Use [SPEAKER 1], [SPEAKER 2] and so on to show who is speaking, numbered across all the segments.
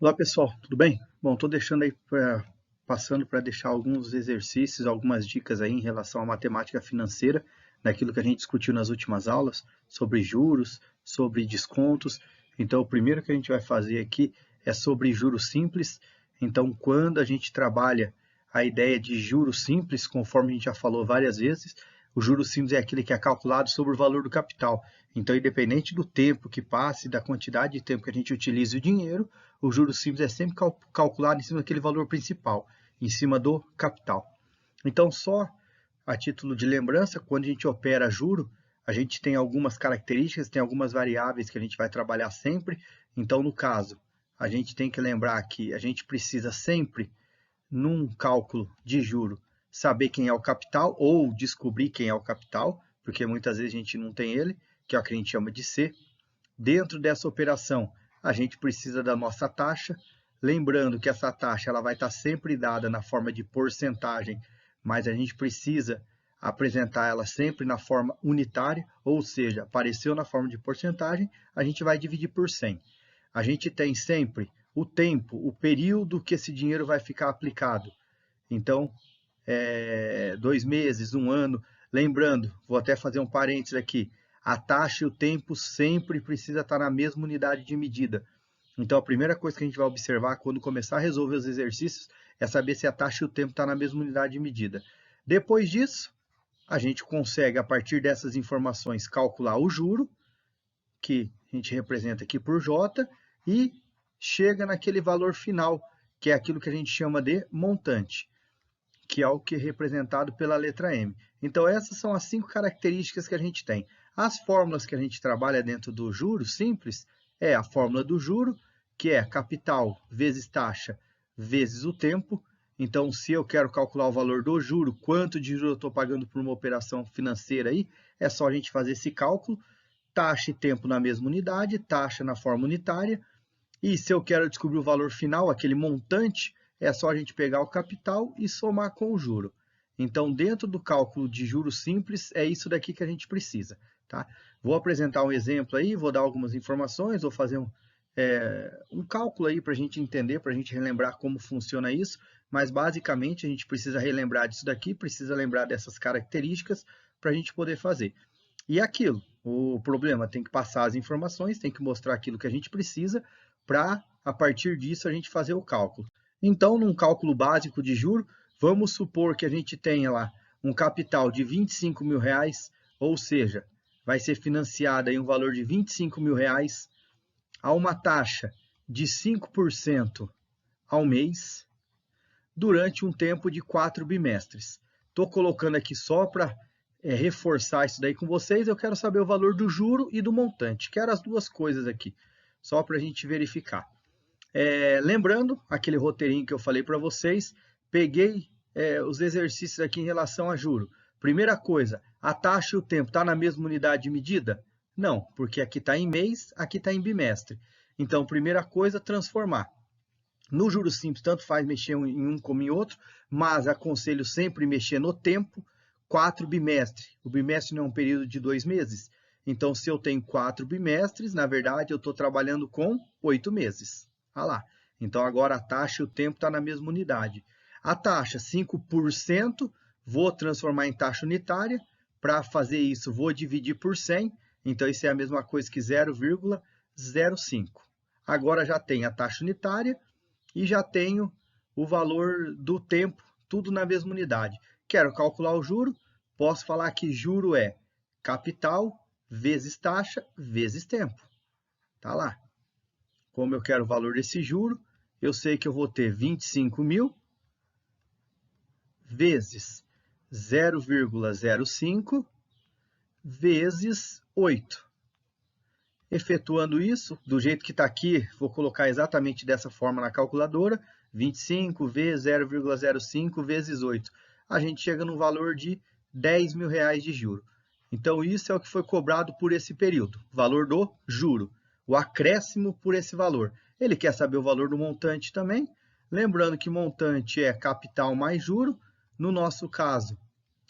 [SPEAKER 1] Olá pessoal, tudo bem? Bom, estou deixando aí passando para deixar alguns exercícios, algumas dicas aí em relação à matemática financeira, daquilo que a gente discutiu nas últimas aulas, sobre juros, sobre descontos. Então, o primeiro que a gente vai fazer aqui é sobre juros simples. Então, quando a gente trabalha a ideia de juros simples, conforme a gente já falou várias vezes, o juros simples é aquele que é calculado sobre o valor do capital. Então, independente do tempo que passe, da quantidade de tempo que a gente utilize o dinheiro, o juros simples é sempre calculado em cima daquele valor principal, em cima do capital. Então, só a título de lembrança, quando a gente opera juro, a gente tem algumas características, tem algumas variáveis que a gente vai trabalhar sempre. Então, no caso, a gente tem que lembrar que a gente precisa sempre, num cálculo de juro, saber quem é o capital ou descobrir quem é o capital, porque muitas vezes a gente não tem ele, que é o que a gente chama de C. Dentro dessa operação, a gente precisa da nossa taxa, lembrando que essa taxa ela vai estar sempre dada na forma de porcentagem, mas a gente precisa apresentar ela sempre na forma unitária, ou seja, apareceu na forma de porcentagem, a gente vai dividir por 100. A gente tem sempre o tempo, o período que esse dinheiro vai ficar aplicado. Então, 2 meses, 1 ano. Lembrando, vou até fazer um parênteses aqui, a taxa e o tempo sempre precisa estar na mesma unidade de medida. Então, a primeira coisa que a gente vai observar quando começar a resolver os exercícios é saber se a taxa e o tempo estão na mesma unidade de medida. Depois disso, a gente consegue, a partir dessas informações, calcular o juro, que a gente representa aqui por J, e chega naquele valor final, que é aquilo que a gente chama de montante, que é o que é representado pela letra M. Então, essas são as 5 características que a gente tem. As fórmulas que a gente trabalha dentro do juro simples é a fórmula do juro, que é capital vezes taxa vezes o tempo. Então, se eu quero calcular o valor do juro, quanto de juros eu estou pagando por uma operação financeira aí, é só a gente fazer esse cálculo. Taxa e tempo na mesma unidade, taxa na forma unitária. E se eu quero descobrir o valor final, aquele montante, é só a gente pegar o capital e somar com o juro. Então, dentro do cálculo de juros simples, é isso daqui que a gente precisa. Tá? Vou apresentar um exemplo aí, vou dar algumas informações, vou fazer um cálculo aí para a gente entender, para a gente relembrar como funciona isso, mas basicamente a gente precisa relembrar disso daqui, precisa lembrar dessas características para a gente poder fazer. E aquilo, o problema tem que passar as informações, tem que mostrar aquilo que a gente precisa para, a partir disso, a gente fazer o cálculo. Então, num cálculo básico de juro, vamos supor que a gente tenha lá um capital de R$ 25.000, ou seja, vai ser financiado aí um valor de R$ 25.000 a uma taxa de 5% ao mês, durante um tempo de 4 bimestres. Estou colocando aqui só para reforçar isso daí com vocês, eu quero saber o valor do juro e do montante. Quero as duas coisas aqui, só para a gente verificar. Lembrando, aquele roteirinho que eu falei para vocês, peguei os exercícios aqui em relação a juro. Primeira coisa, a taxa e o tempo está na mesma unidade de medida? Não, porque aqui está em mês, aqui está em bimestre. Então, primeira coisa, transformar. No juros simples, tanto faz mexer em um como em outro, mas aconselho sempre mexer no tempo. 4 bimestres. O bimestre não é um período de 2 meses. Então, se eu tenho 4 bimestres, na verdade, eu estou trabalhando com 8 meses. Olha lá. Então, agora a taxa e o tempo estão na mesma unidade. A taxa, 5%, vou transformar em taxa unitária. Para fazer isso, vou dividir por 100. Então, isso é a mesma coisa que 0,05. Agora já tem a taxa unitária e já tenho o valor do tempo, tudo na mesma unidade. Quero calcular o juro, posso falar que juro é capital vezes taxa vezes tempo. Tá lá. Como eu quero o valor desse juro, eu sei que eu vou ter 25.000 vezes 0,05 vezes 8. Efetuando isso, do jeito que está aqui, vou colocar exatamente dessa forma na calculadora, 25 vezes 0,05 vezes 8. A gente chega no valor de R$ 10.000 de juro. Então, isso é o que foi cobrado por esse período, valor do juro, o acréscimo por esse valor. Ele quer saber o valor do montante também, lembrando que montante é capital mais juro. No nosso caso,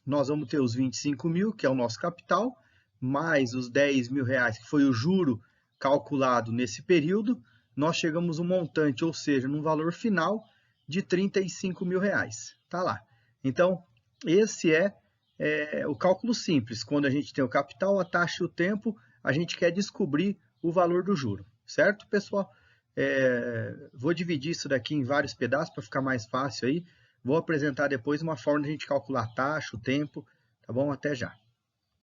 [SPEAKER 1] nós vamos ter os 25.000, que é o nosso capital, mais os R$ 10.000, que foi o juro calculado nesse período. nós chegamos um montante, ou seja, num valor final de R$35 mil. Tá lá. Então, esse é o cálculo simples. Quando a gente tem o capital, a taxa e o tempo, a gente quer descobrir o valor do juro. Certo, pessoal? Vou dividir isso daqui em vários pedaços para ficar mais fácil aí. Vou apresentar depois uma forma de a gente calcular a taxa, o tempo. Tá bom? Até já.